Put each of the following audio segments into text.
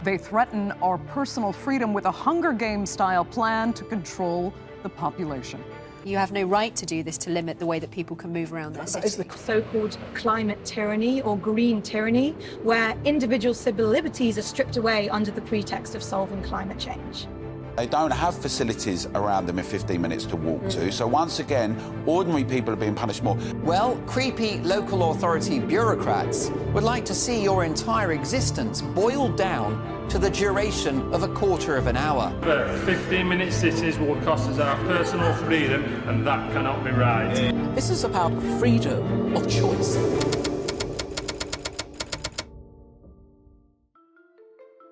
They threaten our personal freedom with a Hunger Games-style plan to control the population. You have no right to do this to limit the way that people can move around their city. That is the so-called climate tyranny or green tyranny, where individual civil liberties are stripped away under the pretext of solving climate change. They don't have facilities around them in 15 minutes to walk to, so once again, ordinary people are being punished more. Well, creepy local authority bureaucrats would like to see your entire existence boiled down to the duration of a quarter of an hour. But 15-minute cities will cost us our personal freedom, and that cannot be right. This is about freedom of choice.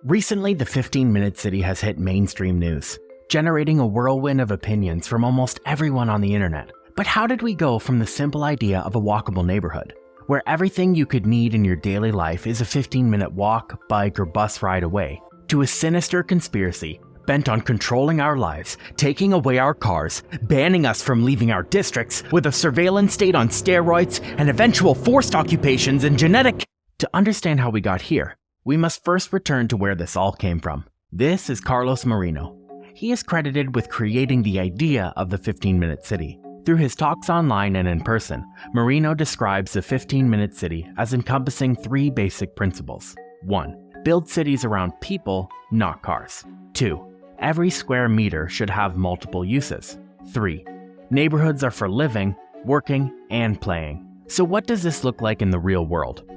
Recently, the 15-minute city has hit mainstream news, generating a whirlwind of opinions from almost everyone on the internet. But how did we go from the simple idea of a walkable neighborhood, where everything you could need in your daily life is a 15-minute walk, bike, or bus ride away, to a sinister conspiracy bent on controlling our lives, taking away our cars, banning us from leaving our districts, with a surveillance state on steroids, and eventual forced occupations and genetic... To understand how we got here, we must first return to where this all came from. This is Carlos Moreno. He is credited with creating the idea of the 15-minute city. Through his talks online and in person, Moreno describes the 15-minute city as encompassing 3 basic principles. 1. Build cities around people, not cars. 2. Every square meter should have multiple uses. 3. Neighborhoods are for living, working, and playing. So what does this look like in the real world?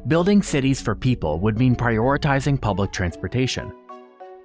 Building cities for people would mean prioritizing public transportation,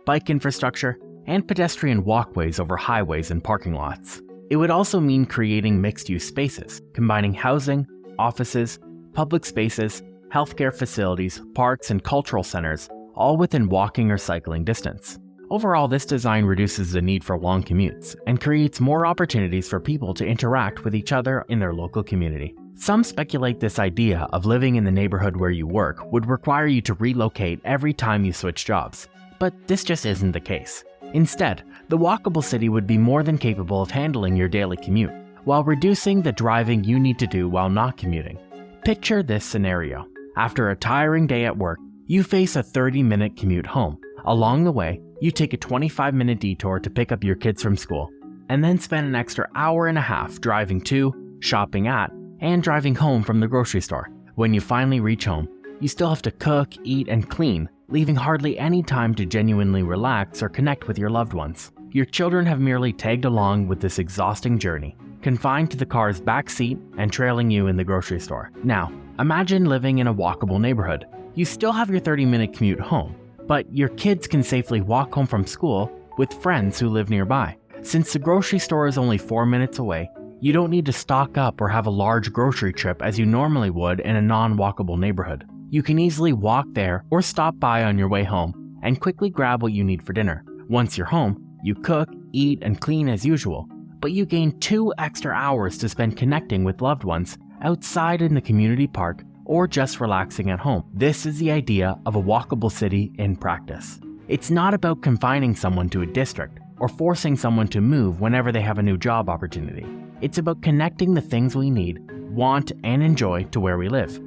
bike infrastructure, and pedestrian walkways over highways and parking lots. It would also mean creating mixed-use spaces, combining housing, offices, public spaces, healthcare facilities, parks, and cultural centers, all within walking or cycling distance. Overall, this design reduces the need for long commutes and creates more opportunities for people to interact with each other in their local community. Some speculate this idea of living in the neighborhood where you work would require you to relocate every time you switch jobs, but this just isn't the case. Instead, the walkable city would be more than capable of handling your daily commute, while reducing the driving you need to do while not commuting. Picture this scenario. After a tiring day at work, you face a 30-minute commute home. Along the way, you take a 25-minute detour to pick up your kids from school, and then spend an extra hour and a half driving to, shopping at, and driving home from the grocery store. When you finally reach home, you still have to cook, eat, and clean, leaving hardly any time to genuinely relax or connect with your loved ones. Your children have merely tagged along with this exhausting journey, confined to the car's back seat and trailing you in the grocery store. Now, imagine living in a walkable neighborhood. You still have your 30-minute commute home, but your kids can safely walk home from school with friends who live nearby. Since the grocery store is only 4 minutes away, you don't need to stock up or have a large grocery trip as you normally would in a non-walkable neighborhood. You can easily walk there or stop by on your way home and quickly grab what you need for dinner. Once you're home, you cook, eat, and clean as usual, but you gain 2 extra hours to spend connecting with loved ones outside in the community park or just relaxing at home. This is the idea of a walkable city in practice. It's not about confining someone to a district or forcing someone to move whenever they have a new job opportunity. It's about connecting the things we need, want, and enjoy to where we live.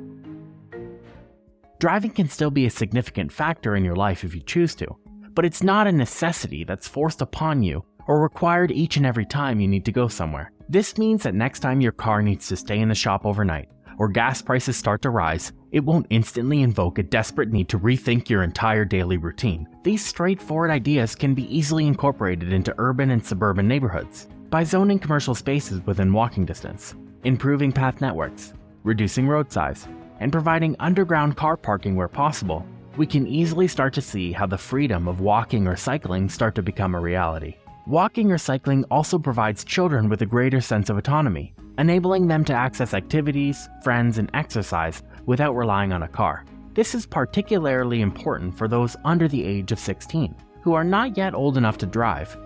Driving can still be a significant factor in your life if you choose to, but it's not a necessity that's forced upon you or required each and every time you need to go somewhere. This means that next time your car needs to stay in the shop overnight, or gas prices start to rise, it won't instantly invoke a desperate need to rethink your entire daily routine. These straightforward ideas can be easily incorporated into urban and suburban neighborhoods by zoning commercial spaces within walking distance, improving path networks, reducing road size, and providing underground car parking where possible. We can easily start to see how the freedom of walking or cycling start to become a reality. Walking or cycling also provides children with a greater sense of autonomy, enabling them to access activities, friends, and exercise without relying on a car. This is particularly important for those under the age of 16, who are not yet old enough to drive.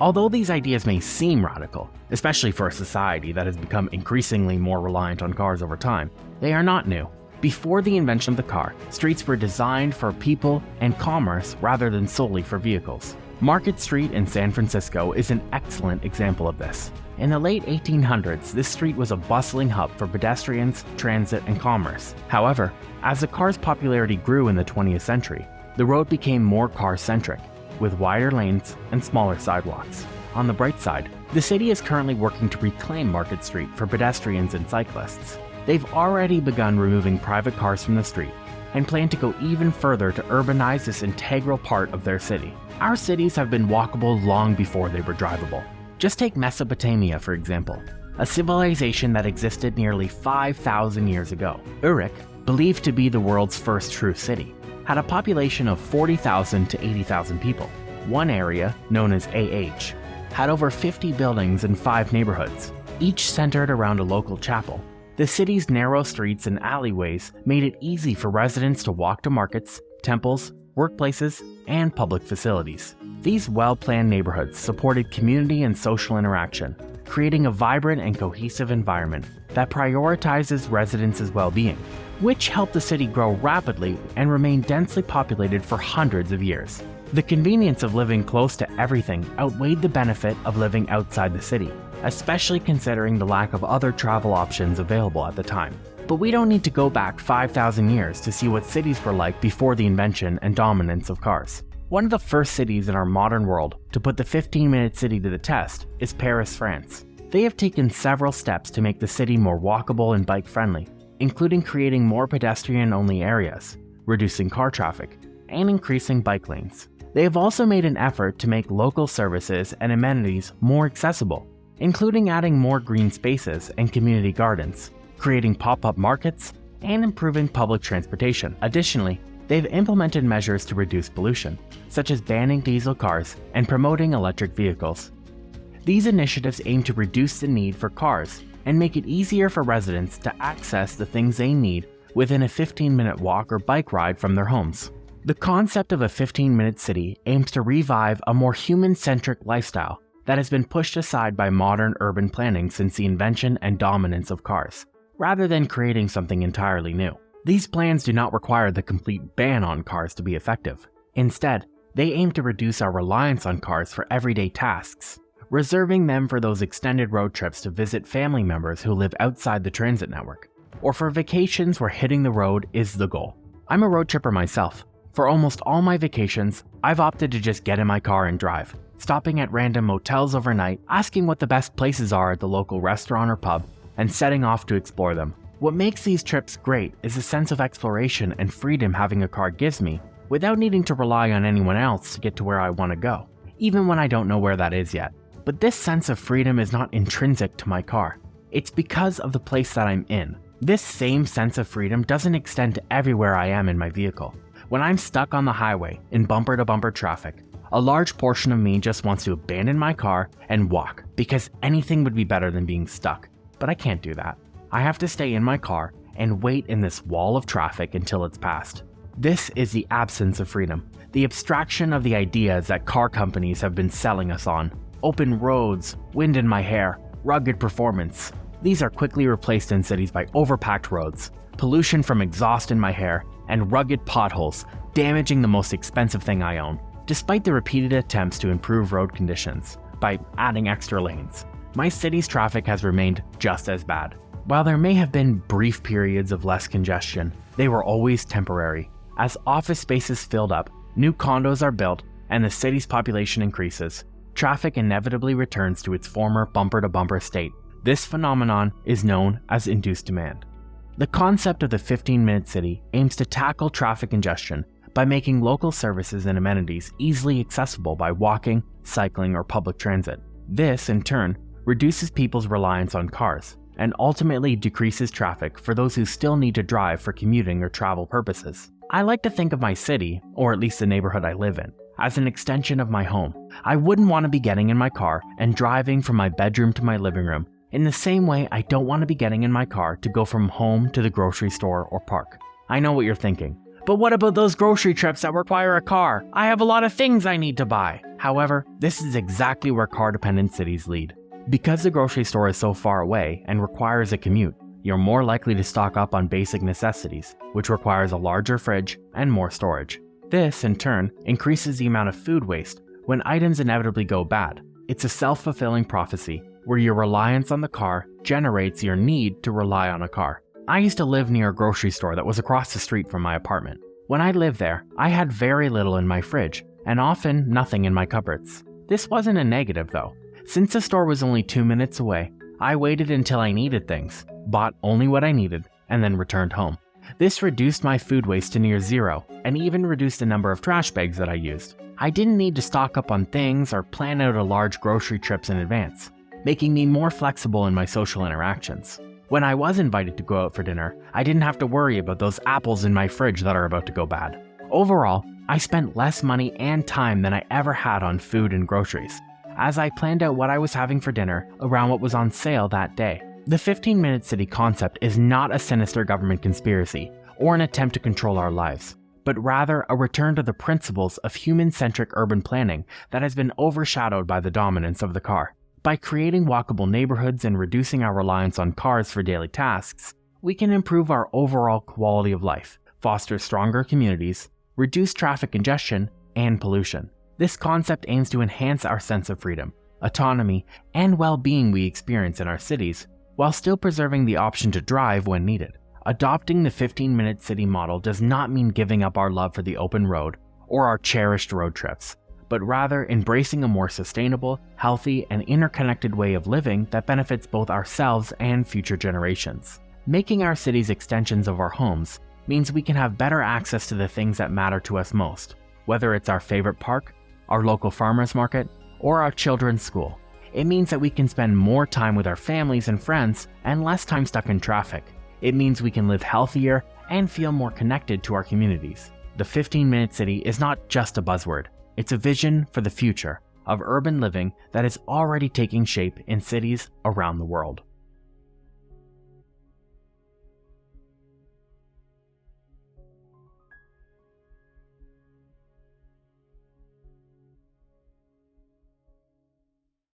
Although these ideas may seem radical, especially for a society that has become increasingly more reliant on cars over time, they are not new. Before the invention of the car, streets were designed for people and commerce rather than solely for vehicles. Market Street in San Francisco is an excellent example of this. In the late 1800s, this street was a bustling hub for pedestrians, transit, and commerce. However, as the car's popularity grew in the 20th century, the road became more car-centric, with wider lanes and smaller sidewalks. On the bright side, the city is currently working to reclaim Market Street for pedestrians and cyclists. They've already begun removing private cars from the street and plan to go even further to urbanize this integral part of their city. Our cities have been walkable long before they were drivable. Just take Mesopotamia, for example, a civilization that existed nearly 5,000 years ago. Uruk, believed to be the world's first true city, had a population of 40,000 to 80,000 people. One area, known as AH, had over 50 buildings and 5 neighborhoods, each centered around a local chapel. The city's narrow streets and alleyways made it easy for residents to walk to markets, temples, workplaces, and public facilities. These well-planned neighborhoods supported community and social interaction, creating a vibrant and cohesive environment that prioritizes residents' well-being, which helped the city grow rapidly and remain densely populated for hundreds of years. The convenience of living close to everything outweighed the benefit of living outside the city, especially considering the lack of other travel options available at the time. But we don't need to go back 5,000 years to see what cities were like before the invention and dominance of cars. One of the first cities in our modern world to put the 15-minute city to the test is Paris, France. They have taken several steps to make the city more walkable and bike-friendly, including creating more pedestrian-only areas, reducing car traffic, and increasing bike lanes. They have also made an effort to make local services and amenities more accessible, including adding more green spaces and community gardens, creating pop-up markets, and improving public transportation. Additionally, they've implemented measures to reduce pollution, such as banning diesel cars and promoting electric vehicles. These initiatives aim to reduce the need for cars and make it easier for residents to access the things they need within a 15-minute walk or bike ride from their homes. The concept of a 15-minute city aims to revive a more human-centric lifestyle that has been pushed aside by modern urban planning since the invention and dominance of cars, rather than creating something entirely new. These plans do not require the complete ban on cars to be effective. Instead, they aim to reduce our reliance on cars for everyday tasks, reserving them for those extended road trips to visit family members who live outside the transit network, or for vacations where hitting the road is the goal. I'm a road tripper myself. For almost all my vacations, I've opted to just get in my car and drive, stopping at random motels overnight, asking what the best places are at the local restaurant or pub, and setting off to explore them. What makes these trips great is the sense of exploration and freedom having a car gives me, without needing to rely on anyone else to get to where I want to go, even when I don't know where that is yet. But this sense of freedom is not intrinsic to my car. It's because of the place that I'm in. This same sense of freedom doesn't extend to everywhere I am in my vehicle. When I'm stuck on the highway in bumper-to-bumper traffic, a large portion of me just wants to abandon my car and walk, because anything would be better than being stuck. But I can't do that. I have to stay in my car and wait in this wall of traffic until it's passed. This is the absence of freedom, the abstraction of the ideas that car companies have been selling us on. Open roads, wind in my hair, rugged performance. These are quickly replaced in cities by overpacked roads, pollution from exhaust in my hair, and rugged potholes, damaging the most expensive thing I own. Despite the repeated attempts to improve road conditions by adding extra lanes, my city's traffic has remained just as bad. While there may have been brief periods of less congestion, they were always temporary. As office spaces filled up, new condos are built, and the city's population increases, traffic inevitably returns to its former bumper-to-bumper state. This phenomenon is known as induced demand. The concept of the 15-minute city aims to tackle traffic congestion by making local services and amenities easily accessible by walking, cycling, or public transit. This, in turn, reduces people's reliance on cars and ultimately decreases traffic for those who still need to drive for commuting or travel purposes. I like to think of my city, or at least the neighborhood I live in, as an extension of my home. I wouldn't want to be getting in my car and driving from my bedroom to my living room, in the same way I don't want to be getting in my car to go from home to the grocery store or park. I know what you're thinking. But what about those grocery trips that require a car? I have a lot of things I need to buy. However, this is exactly where car-dependent cities lead. Because the grocery store is so far away and requires a commute, you're more likely to stock up on basic necessities, which requires a larger fridge and more storage. This, in turn, increases the amount of food waste when items inevitably go bad. It's a self-fulfilling prophecy, where your reliance on the car generates your need to rely on a car. I used to live near a grocery store that was across the street from my apartment. When I lived there, I had very little in my fridge, and often nothing in my cupboards. This wasn't a negative though. Since the store was only 2 minutes away, I waited until I needed things, bought only what I needed, and then returned home. This reduced my food waste to near zero, and even reduced the number of trash bags that I used. I didn't need to stock up on things or plan out a large grocery trips in advance, making me more flexible in my social interactions. When I was invited to go out for dinner, I didn't have to worry about those apples in my fridge that are about to go bad. Overall, I spent less money and time than I ever had on food and groceries, as I planned out what I was having for dinner around what was on sale that day. The 15-minute city concept is not a sinister government conspiracy or an attempt to control our lives, but rather a return to the principles of human-centric urban planning that has been overshadowed by the dominance of the car. By creating walkable neighborhoods and reducing our reliance on cars for daily tasks, we can improve our overall quality of life, foster stronger communities, reduce traffic congestion and pollution. This concept aims to enhance our sense of freedom, autonomy, and well-being we experience in our cities, while still preserving the option to drive when needed. Adopting the 15-minute city model does not mean giving up our love for the open road or our cherished road trips, but rather embracing a more sustainable, healthy, and interconnected way of living that benefits both ourselves and future generations. Making our cities extensions of our homes means we can have better access to the things that matter to us most, whether it's our favorite park, our local farmers market, or our children's school. It means that we can spend more time with our families and friends and less time stuck in traffic. It means we can live healthier and feel more connected to our communities. The 15-minute city is not just a buzzword. It's a vision for the future of urban living that is already taking shape in cities around the world.